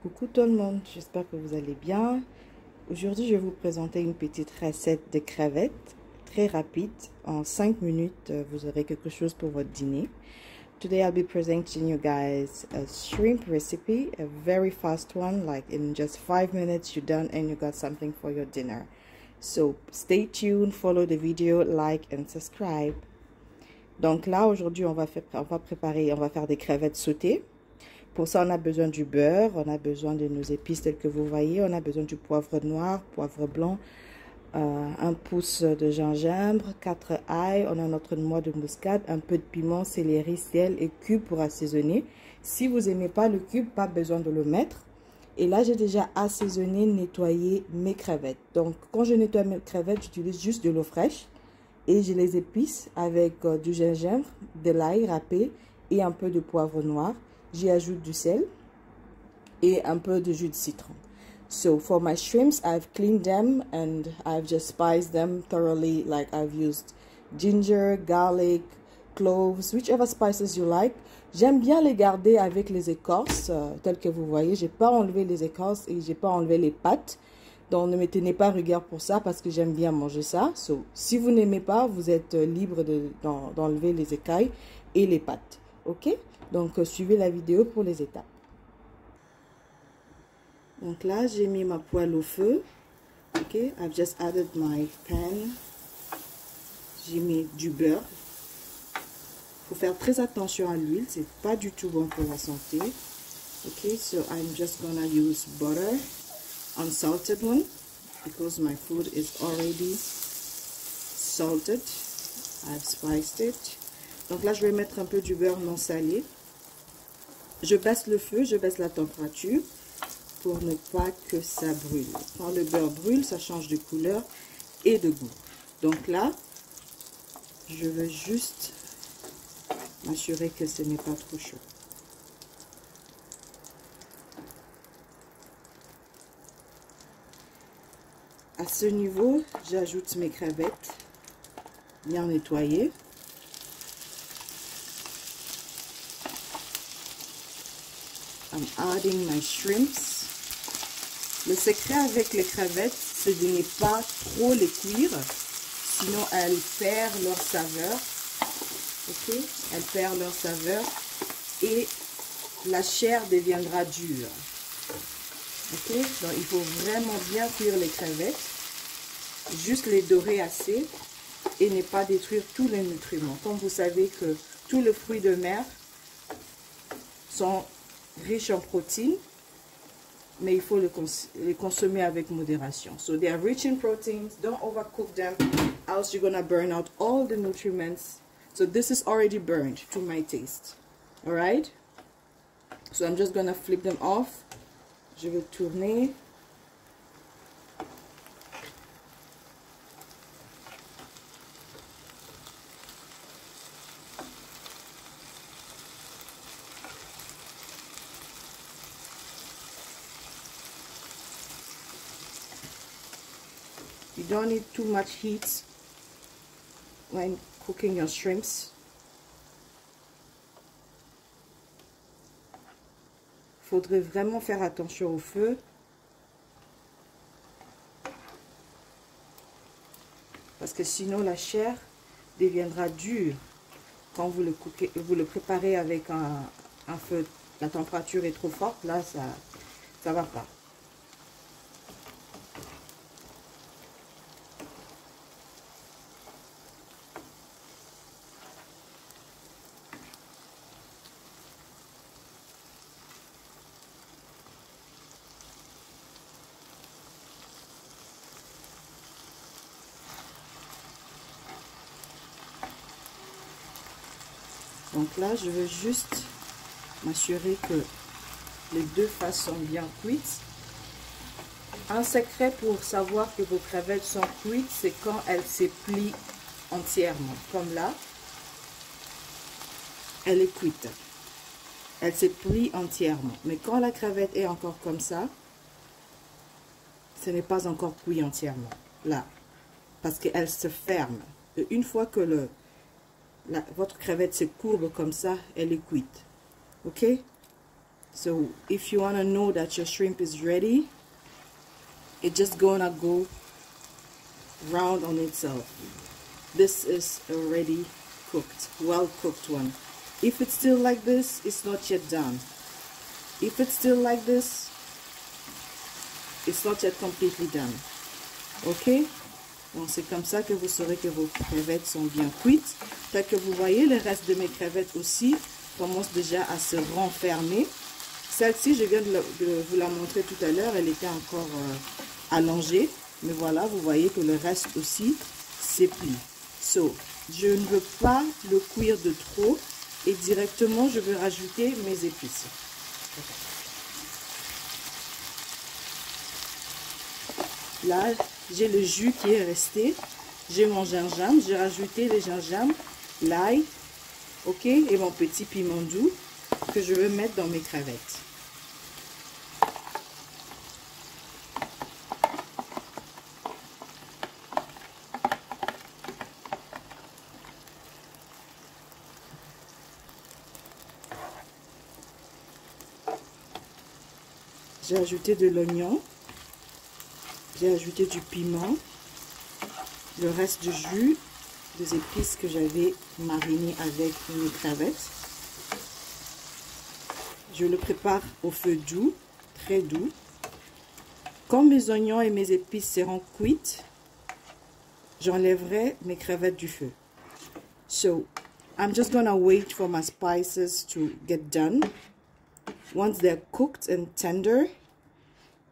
Coucou tout le monde, j'espère que vous allez bien. Aujourd'hui, je vais vous présenter une petite recette de crevettes très rapide. En 5 minutes, vous aurez quelque chose pour votre dîner. Today, I'll be presenting you guys a shrimp recipe, a very fast one, like in just 5 minutes you're done and you got something for your dinner. So, stay tuned, follow the video, like and subscribe. Donc là, aujourd'hui, on va faire des crevettes sautées. Pour ça, on a besoin du beurre, on a besoin de nos épices telles que vous voyez, on a besoin du poivre noir, poivre blanc, un pouce de gingembre, 4 ail, on a notre noix de muscade, un peu de piment, céleri, sel et cube pour assaisonner. Si vous n'aimez pas le cube, pas besoin de le mettre. Et là, j'ai déjà assaisonné, nettoyé mes crevettes. Donc, quand je nettoie mes crevettes, j'utilise juste de l'eau fraîche et je les épice avec du gingembre, de l'ail râpé et un peu de poivre noir. J'y ajoute du sel et un peu de jus de citron. So for my shrimps, I've cleaned them and I've just spiced them thoroughly. Like I've used ginger, garlic, cloves, whichever spices you like. J'aime bien les garder avec les écorces, telles que vous voyez. J'ai pas enlevé les écorces et j'ai pas enlevé les pattes. Donc ne me tenez pas rigueur pour ça parce que j'aime bien manger ça. So, si vous n'aimez pas, vous êtes libre d'enlever les écailles et les pattes. Ok? Donc, suivez la vidéo pour les étapes. Donc là, j'ai mis ma poêle au feu. Ok, I've just added my pan. J'ai mis du beurre. Il faut faire très attention à l'huile. C'est pas du tout bon pour la santé. Ok, so I'm just gonna use butter, unsalted one, because my food is already salted. I've spiced it. Donc là, je vais mettre un peu du beurre non salé. Je baisse le feu, je baisse la température pour ne pas que ça brûle. Quand le beurre brûle, ça change de couleur et de goût. Donc là, je veux juste m'assurer que ce n'est pas trop chaud. À ce niveau, j'ajoute mes crevettes bien nettoyées. I'm adding my shrimps. Le secret avec les crevettes, c'est de ne pas trop les cuire, sinon elles perdent leur saveur. Ok, elles perdent leur saveur et la chair deviendra dure. Ok, donc il faut vraiment bien cuire les crevettes, juste les dorer assez et ne pas détruire tous les nutriments. Comme vous savez que tous les fruits de mer sont riches en protéines, mais il faut les consommer avec modération. So they are rich in proteins. Don't overcook them, else you're gonna burn out all the nutrients. So this is already burned to my taste. All right. So I'm just gonna flip them off. Je vais tourner. You don't need too much heat when cooking your shrimps. Faudrait vraiment faire attention au feu. Parce que sinon la chair deviendra dure quand vous le préparez avec un feu. La température est trop forte, là ça va pas. Donc là, je veux juste m'assurer que les deux faces sont bien cuites. Un secret pour savoir que vos crevettes sont cuites, c'est quand elles se plient entièrement. Comme là, elle est cuite. Elle se plie entièrement. Mais quand la crevette est encore comme ça, ce n'est pas encore cuit entièrement. Là, parce qu'elle se ferme. Et une fois que votre crevette se courbe comme ça, elle est cuite. Ok? So if you want to know that your shrimp is ready, it's just gonna go round on itself. This is already cooked, well cooked one. If it's still like this, it's not yet done. If it's still like this, it's not yet completely done. Ok? Donc c'est comme ça que vous saurez que vos crevettes sont bien cuites. Tel que vous voyez, le reste de mes crevettes aussi commence déjà à se renfermer. Celle-ci, je viens de vous la montrer tout à l'heure, elle était encore allongée. Mais voilà, vous voyez que le reste aussi s'éplie. So, je ne veux pas le cuire de trop et directement je veux rajouter mes épices. Là, j'ai le jus qui est resté. J'ai mon gingembre, j'ai rajouté le gingembre, l'ail, ok, et mon petit piment doux que je veux mettre dans mes crevettes. J'ai ajouté de l'oignon, j'ai ajouté du piment, le reste du jus, des épices que j'avais marinées avec mes crevettes. Je le prépare au feu doux, très doux. Quand mes oignons et mes épices seront cuites, j'enlèverai mes crevettes du feu. So, I'm just gonna wait for my spices to get done. Once they're cooked and tender,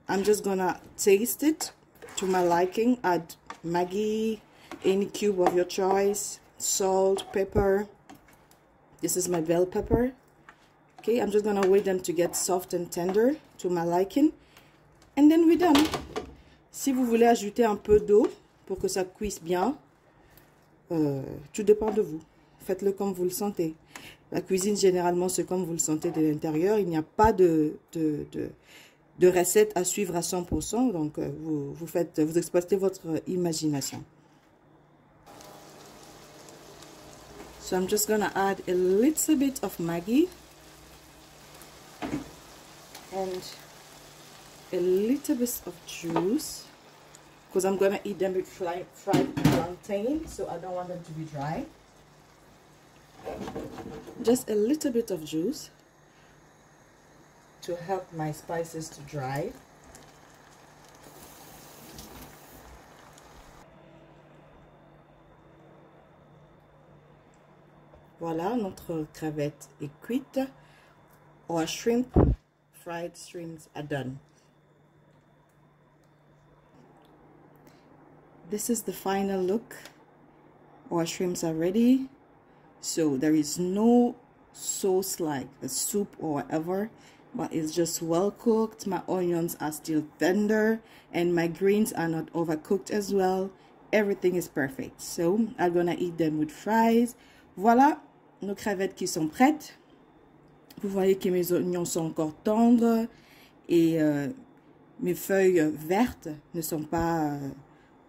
I'm just gonna taste it to my liking. Add Maggi, any cube of your choice, salt, pepper. This is my bell pepper. Okay, I'm just gonna wait them to get soft and tender to my liking. And then we're done. Si vous voulez ajouter un peu d'eau pour que ça cuise bien, tout dépend de vous. Faites-le comme vous le sentez. La cuisine, généralement, c'est comme vous le sentez de l'intérieur. Il n'y a pas de recette à suivre à 100%. Donc, vous exploitez votre imagination. So, I'm just going to add a little bit of Maggi. And a little bit of juice. Because I'm going to eat them with fried plantain. So, I don't want them to be dry. Just a little bit of juice to help my spices to dry. Voilà, notre crevette est cuite. Our fried shrimps are done. This is the final look. Our shrimps are ready. So there is no sauce like a soup or whatever, but it's just well cooked. My onions are still tender and my greens are not overcooked as well. Everything is perfect. So I'm gonna eat them with fries. Voilà nos crevettes qui sont prêtes. Vous voyez que mes oignons sont encore tendres et mes feuilles vertes ne sont pas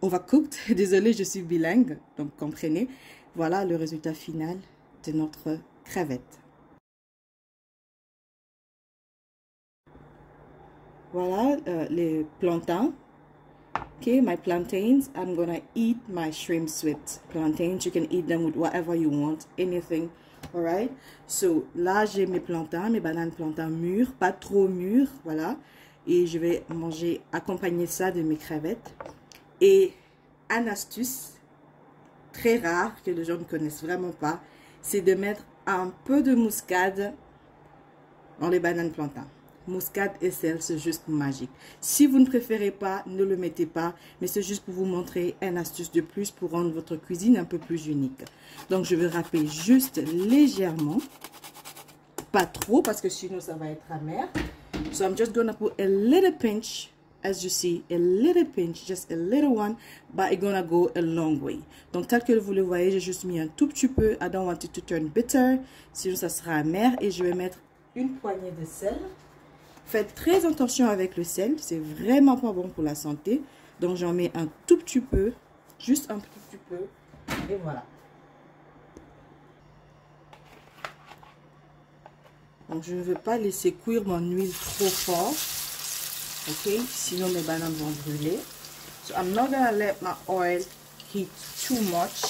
overcooked. Désolée, je suis bilingue, donc comprenez. Voilà le résultat final de notre crevette. Voilà les plantains. Okay, my plantains. I'm gonna eat my shrimps with plantains. You can eat them with whatever you want, anything. Alright. So là j'ai mes plantains, mes bananes plantains mûres, pas trop mûres, voilà. Et je vais manger, accompagner ça de mes crevettes. Et une astuce très rare que les gens ne connaissent vraiment pas, c'est de mettre un peu de muscade dans les bananes plantains. Muscade et sel, c'est juste magique. Si vous ne préférez pas, ne le mettez pas, mais c'est juste pour vous montrer une astuce de plus pour rendre votre cuisine un peu plus unique. Donc je vais râper juste légèrement, pas trop parce que sinon ça va être amer. So I'm just gonna put a little pinch. As you see, a little pinch, just a little one, but it's gonna go a long way. Donc, tel que vous le voyez, j'ai juste mis un tout petit peu. I don't want it to turn bitter, sinon ça sera amer. Et je vais mettre une poignée de sel. Faites très attention avec le sel, c'est vraiment pas bon pour la santé. Donc, j'en mets un tout petit peu, juste un petit peu, et voilà. Donc, je ne veux pas laisser cuire mon huile trop fort. Ok? Sinon, mes bananes vont brûler. So, I'm not gonna let my oil heat too much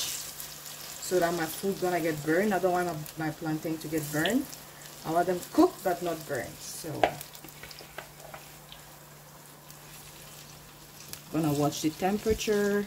so that my food gonna get burned. I don't want my plantain to get burned. I want them cooked but not burned. So, I'm gonna watch the temperature.